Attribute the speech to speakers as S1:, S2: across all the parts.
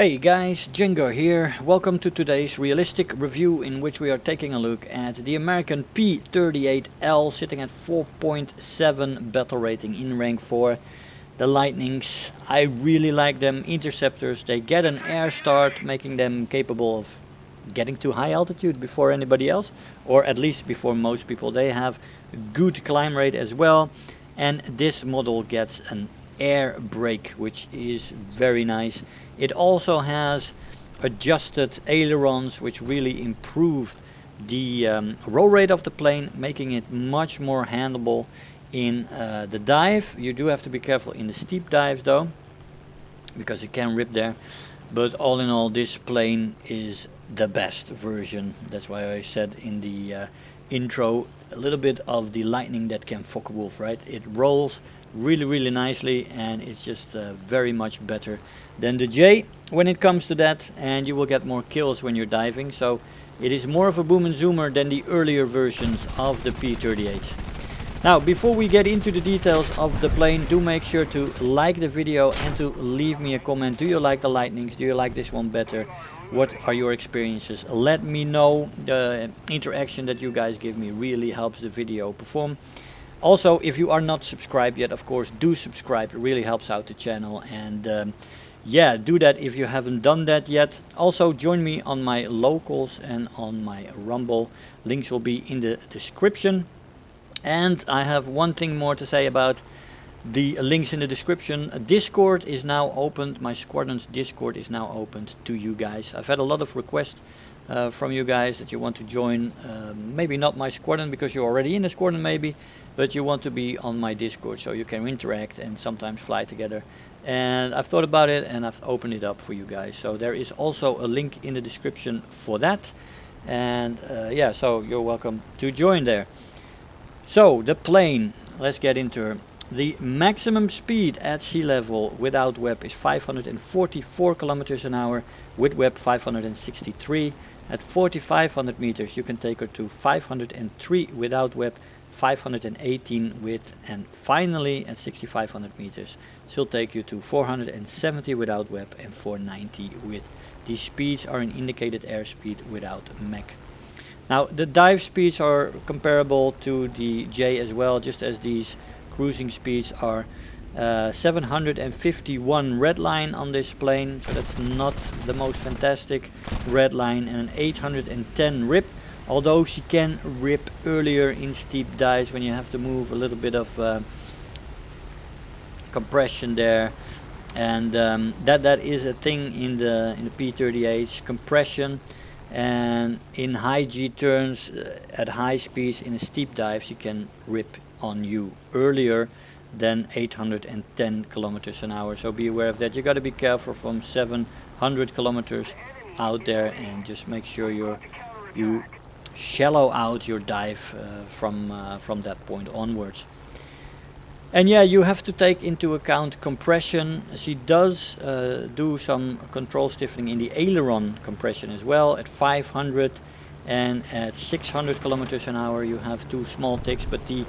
S1: Hey guys, Jengar here. Welcome to today's realistic review in which we are taking a look at the American P-38L sitting at 4.7 battle rating in rank 4. The Lightnings, I really like them. Interceptors, they get an air start, making them capable of getting to high altitude before anybody else, or at least before most people. They have good climb rate as well, and this model gets an air brake, which is very nice. It also has adjusted ailerons, which really improved the roll rate of the plane, making it much more handleable in the dive. You do have to be careful in the steep dives though, because it can rip there. But all in all, this plane is the best version. That's why I said in the intro a little bit of the Lightning that can Focke-Wulf, right? It rolls really nicely, and it's just very much better than the J when it comes to that, and you will get more kills when you're diving. So it is more of a boom and zoomer than the earlier versions of the P-38. Now, before we get into the details of the plane, do make sure to like the video and to leave me a comment. Do you like the Lightnings? Do you like this one better? What are your experiences? Let me know. The interaction that you guys give me really helps the video perform. Also, if you are not subscribed yet, of course, do subscribe. It really helps out the channel. And yeah, do that if you haven't done that yet. Also, join me on my locals and on my Rumble. Links will be in the description. And I have one thing more to say about the links in the description. Discord is now opened. My squadron's Discord is now opened to you guys. I've had a lot of requests from you guys that you want to join, maybe not my squadron because you're already in the squadron maybe, but you want to be on my Discord so you can interact and sometimes fly together. And I've thought about it and I've opened it up for you guys. So there is also a link in the description for that. And yeah, so you're welcome to join there. So the plane, let's get into her. The maximum speed at sea level without WEP is 544 kilometers an hour, with WEP 563. At 4,500 meters you can take her to 503 without WEP, 518 with, and finally at 6,500 meters she'll take you to 470 without WEP and 490 with. These speeds are an indicated airspeed without Mach. Now the dive speeds are comparable to the J as well, just as these cruising speeds are 751 red line on this plane, so that's not the most fantastic red line, and an 810 rip, although she can rip earlier in steep dives when you have to move a little bit of compression there. And that is a thing in the P-38, compression. And in high G turns at high speeds in a steep dive she can rip on you earlier than 810 kilometers an hour, so be aware of that. You got to be careful from 700 kilometers out there, and just make sure you shallow out your dive from that point onwards. And yeah, you have to take into account compression. She does do some control stiffening in the aileron compression as well at 500, and at 600 kilometers an hour you have two small ticks, but the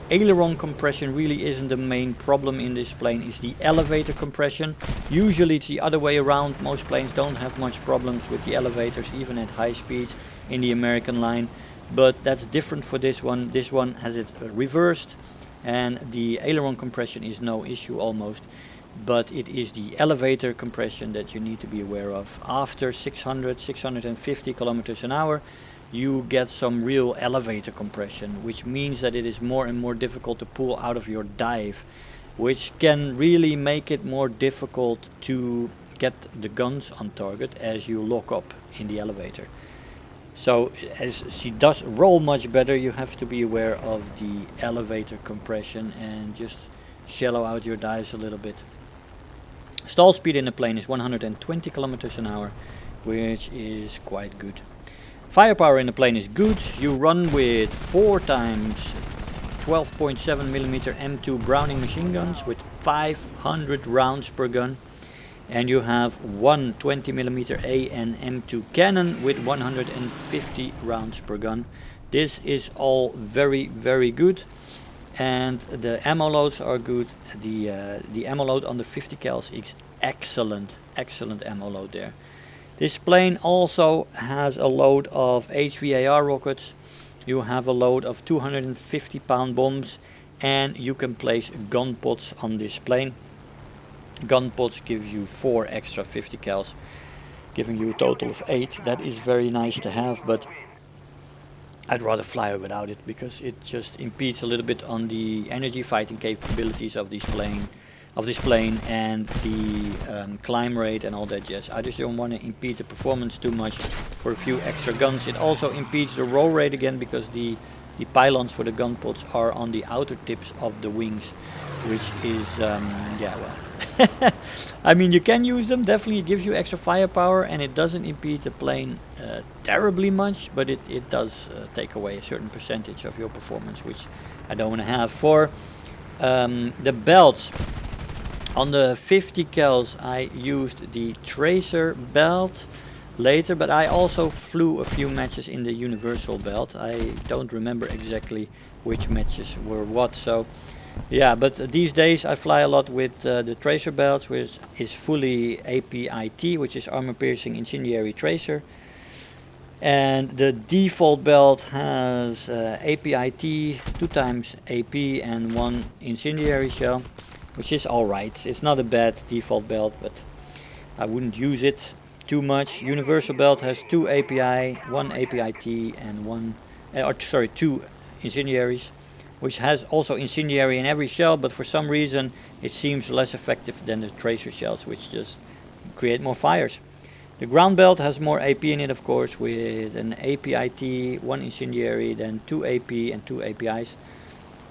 S1: aileron compression really isn't the main problem in this plane. It's the elevator compression. Usually it's the other way around. Most planes don't have much problems with the elevators, even at high speeds in the American line, but that's different for this one. This one has it reversed, and the aileron compression is no issue almost, but it is the elevator compression that you need to be aware of. After 650 kilometers an hour you get some real elevator compression, which means that it is more and more difficult to pull out of your dive, which can really make it more difficult to get the guns on target as you lock up in the elevator. So as she does roll much better, you have to be aware of the elevator compression and just shallow out your dives a little bit. Stall speed in the plane is 120 kilometers an hour, which is quite good. Firepower in the plane is good. You run with 4 times 12.7mm M2 Browning machine guns with 500 rounds per gun. And you have one 20mm AN M2 cannon with 150 rounds per gun. This is all very good. and the ammo loads are good. The ammo load on the 50 cals excellent ammo load there. This plane also has a load of HVAR rockets. You have a load of 250 pound bombs, and you can place gun pods on this plane. Gun pods gives you 4 extra 50 cals, giving you a total of 8. That is very nice to have, but I'd rather fly without it because it just impedes a little bit on the energy fighting capabilities of this plane and the climb rate and all that jazz. I just don't want to impede the performance too much for a few extra guns. It also impedes the roll rate again because the pylons for the gun pods are on the outer tips of the wings, which is yeah, well, I mean, you can use them, definitely. It gives you extra firepower and it doesn't impede the plane terribly much, but it does take away a certain percentage of your performance, which I don't want to have. For the belts, on the 50 cals I used the tracer belt later, but I also flew a few matches in the universal belt. I don't remember exactly which matches were what, so yeah, but these days I fly a lot with the tracer belts, which is fully APIT, which is armor piercing incendiary tracer, and the default belt has APIT, 2 times AP and 1 incendiary shell, which is alright. It's not a bad default belt, but I wouldn't use it too much. Universal belt has 2 API, 1 APIT and 2 incendiaries, which has also incendiary in every shell, but for some reason it seems less effective than the tracer shells, which just create more fires. The ground belt has more AP in it, of course, with an APIT, 1 incendiary, then 2 AP and 2 APIs.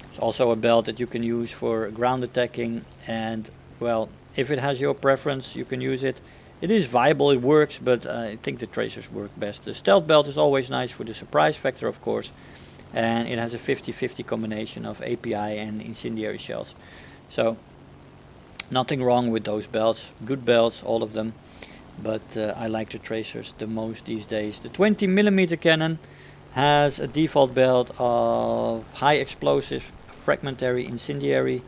S1: It's also a belt that you can use for ground attacking, and well, if it has your preference, you can use it. It is viable, it works, but I think the tracers work best. The stealth belt is always nice for the surprise factor, of course, and it has a 50-50 combination of API and incendiary shells. So nothing wrong with those belts, good belts, all of them, but I like the tracers the most these days. The 20mm cannon has a default belt of high explosive fragmentary incendiary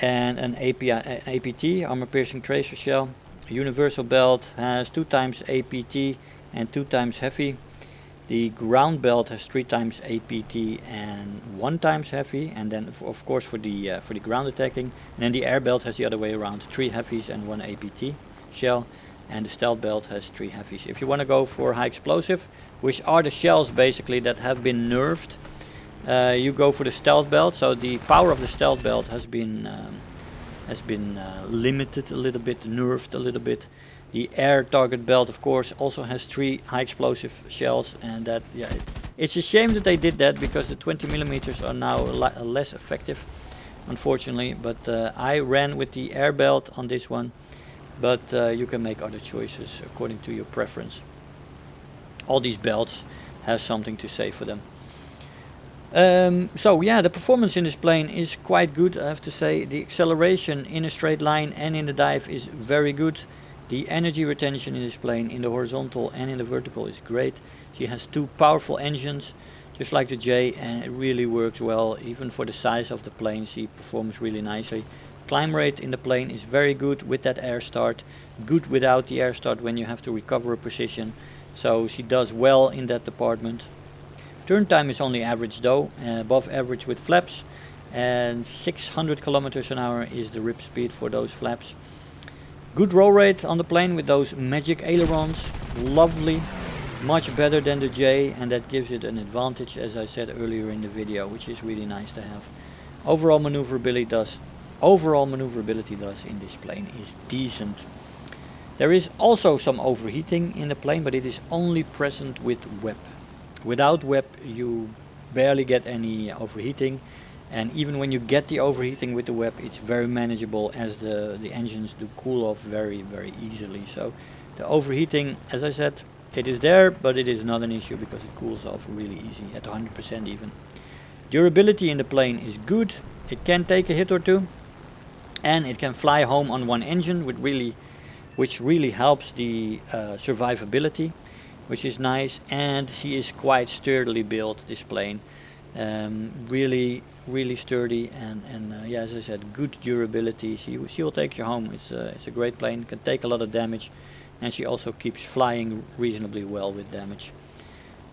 S1: and an APT, armor piercing tracer shell. A universal belt has 2 times APT and 2 times heavy. The ground belt has 3 times APT and 1 times heavy, and then of course for the ground attacking. And then the air belt has the other way around, 3 heavies and 1 APT shell, and the stealth belt has 3 heavies. If you want to go for high explosive, which are the shells basically that have been nerfed, you go for the stealth belt. So the power of the stealth belt has been limited a little bit, nerfed a little bit. The air target belt, of course, also has 3 high explosive shells, and that, yeah, it's a shame that they did that because the 20mm are now less effective, unfortunately. But I ran with the air belt on this one, but you can make other choices according to your preference. All these belts have something to say for them. So yeah, the performance in this plane is quite good, I have to say. The acceleration in a straight line and in the dive is very good. The energy retention in this plane in the horizontal and in the vertical is great. She has 2 powerful engines, just like the J, and it really works well. Even for the size of the plane, she performs really nicely. Climb rate in the plane is very good with that air start, good without the air start when you have to recover a position. So she does well in that department. Turn time is only average though, above average with flaps, and 600 kilometers an hour is the rip speed for those flaps. Good roll rate on the plane with those magic ailerons, lovely, much better than the J, and that gives it an advantage, as I said earlier in the video, which is really nice to have. Overall maneuverability in this plane is decent. There is also some overheating in the plane, but it is only present with WEP. Without WEP you barely get any overheating, and even when you get the overheating with the WEP, it's very manageable as the engines do cool off very easily. So the overheating, as I said, it is there, but it is not an issue because it cools off really easy at 100% even. Durability in the plane is good. It can take a hit or two, and it can fly home on 1 engine, which really helps the survivability, which is nice. And she is quite sturdily built, this plane. Really sturdy, and yeah, as I said, good durability. She will take you home. It's a great plane, can take a lot of damage, and she also keeps flying reasonably well with damage.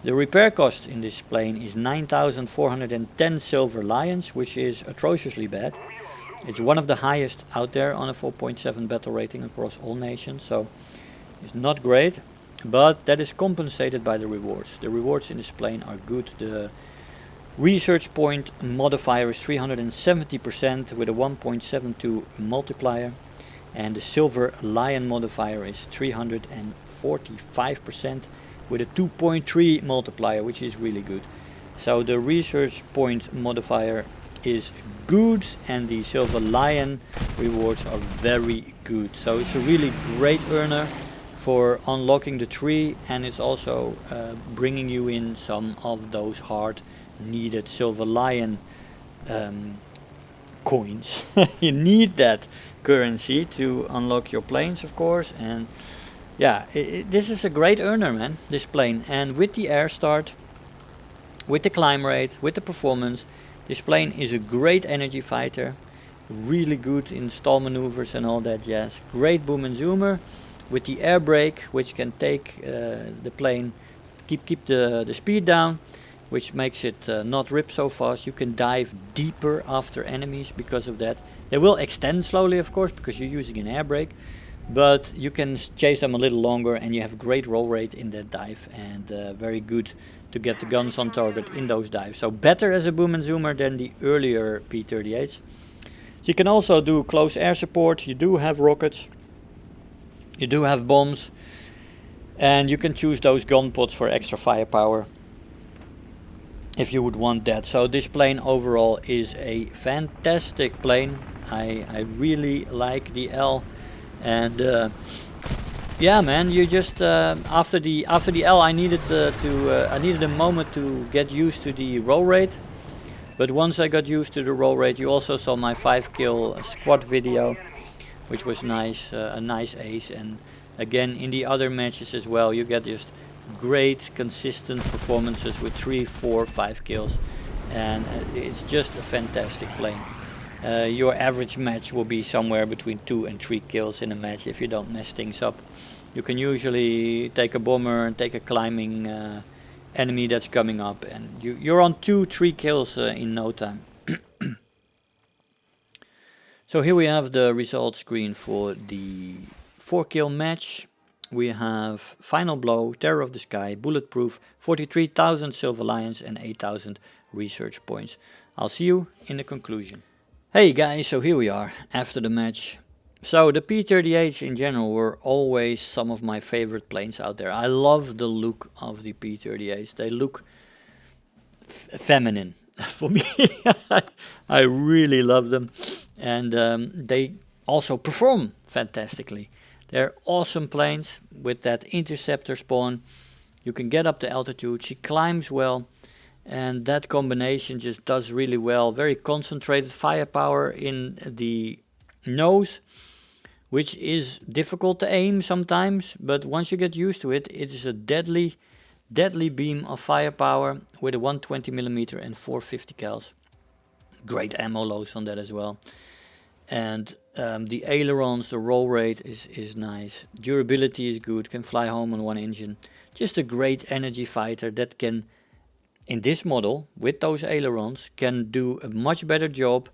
S1: The repair cost in this plane is 9,410 Silver Lions, which is atrociously bad. It's one of the highest out there on a 4.7 battle rating across all nations, so it's not great, but that is compensated by the rewards. The rewards in this plane are good. The research point modifier is 370% with a 1.72 multiplier, and the Silver Lion modifier is 345% with a 2.3 multiplier, which is really good. So the research point modifier is good, and the Silver Lion rewards are very good. So it's a really great earner for unlocking the tree, and it's also bringing you in some of those hard needed Silver Lion coins. You need that currency to unlock your planes, of course, and yeah, this is a great earner, man, this plane. And with the air start, with the climb rate, with the performance, this plane is a great energy fighter, really good in stall maneuvers and all that jazz. Great boom and zoomer with the air brake, which can take the plane, keep the speed down, which makes it not rip so fast. You can dive deeper after enemies because of that. They will extend slowly, of course, because you're using an air brake, but you can chase them a little longer, and you have great roll rate in that dive, and very good to get the guns on target in those dives. So better as a boom and zoomer than the earlier P-38s. So you can also do close air support. You do have rockets, you do have bombs, and you can choose those gun pods for extra firepower if you would want that. So this plane overall is a fantastic plane. I really like the L, and yeah, man, you just after the L, I needed I needed a moment to get used to the roll rate. But once I got used to the roll rate, you also saw my 5-kill squad video, which was nice, a nice ace. And again, in the other matches as well, you get just great consistent performances with 3, 4, 5 kills, and it's just a fantastic plane. Your average match will be somewhere between 2 and 3 kills in a match if you don't mess things up. You can usually take a bomber and take a climbing enemy that's coming up, and you're on 2, 3 kills in no time. So here we have the result screen for the 4-kill match. We have Final Blow, Terror of the Sky, Bulletproof, 43,000 Silver Lions and 8,000 research points. I'll see you in the conclusion. Hey guys, so here we are after the match. So the P-38s in general were always some of my favorite planes out there. I love the look of the P-38s. They look feminine for me. I really love them, and they also perform fantastically. They're awesome planes with that interceptor spawn. You can get up to altitude. She climbs well, and that combination just does really well. Very concentrated firepower in the nose, which is difficult to aim sometimes, but once you get used to it, it is a deadly beam of firepower with a 120mm and 450 cals. Great ammo loads on that as well. And the ailerons, the roll rate is nice. Durability is good, can fly home on one engine. Just a great energy fighter that can, in this model, with those ailerons, can do a much better job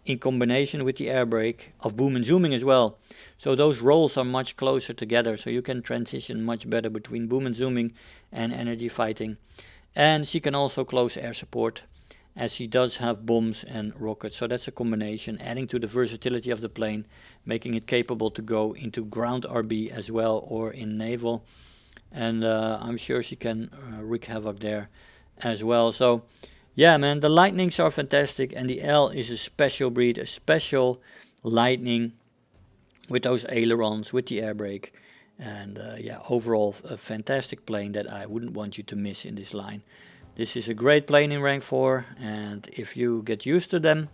S1: in combination with the air brake of boom and zooming as well. So those rolls are much closer together, so you can transition much better between boom and zooming and energy fighting. And she can also close air support, as she does have bombs and rockets, so that's a combination, adding to the versatility of the plane, making it capable to go into ground RB as well, or in naval, and I'm sure she can wreak havoc there as well. So yeah, man, the Lightnings are fantastic, and the L is a special breed, a special Lightning with those ailerons, with the air brake, and yeah, overall a fantastic plane that I wouldn't want you to miss in this line. This is a great plane in rank 4, and if you get used to them,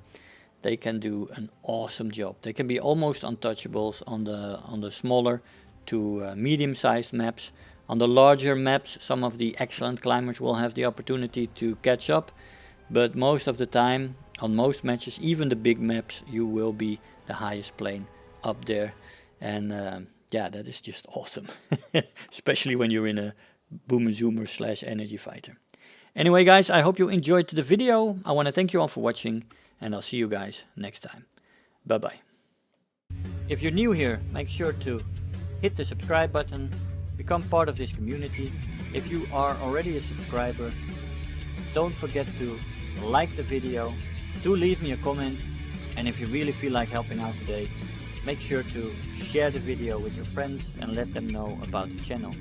S1: they can do an awesome job. They can be almost untouchables on the smaller to medium-sized maps. On the larger maps, some of the excellent climbers will have the opportunity to catch up, but most of the time, on most matches, even the big maps, you will be the highest plane up there. And yeah, that is just awesome. Especially when you're in a Boomer Zoomer / energy fighter. Anyway guys, I hope you enjoyed the video. I want to thank you all for watching, and I'll see you guys next time. Bye bye. If you're new here, make sure to hit the subscribe button, become part of this community. If you are already a subscriber, don't forget to like the video, do leave me a comment, and if you really feel like helping out today, make sure to share the video with your friends and let them know about the channel.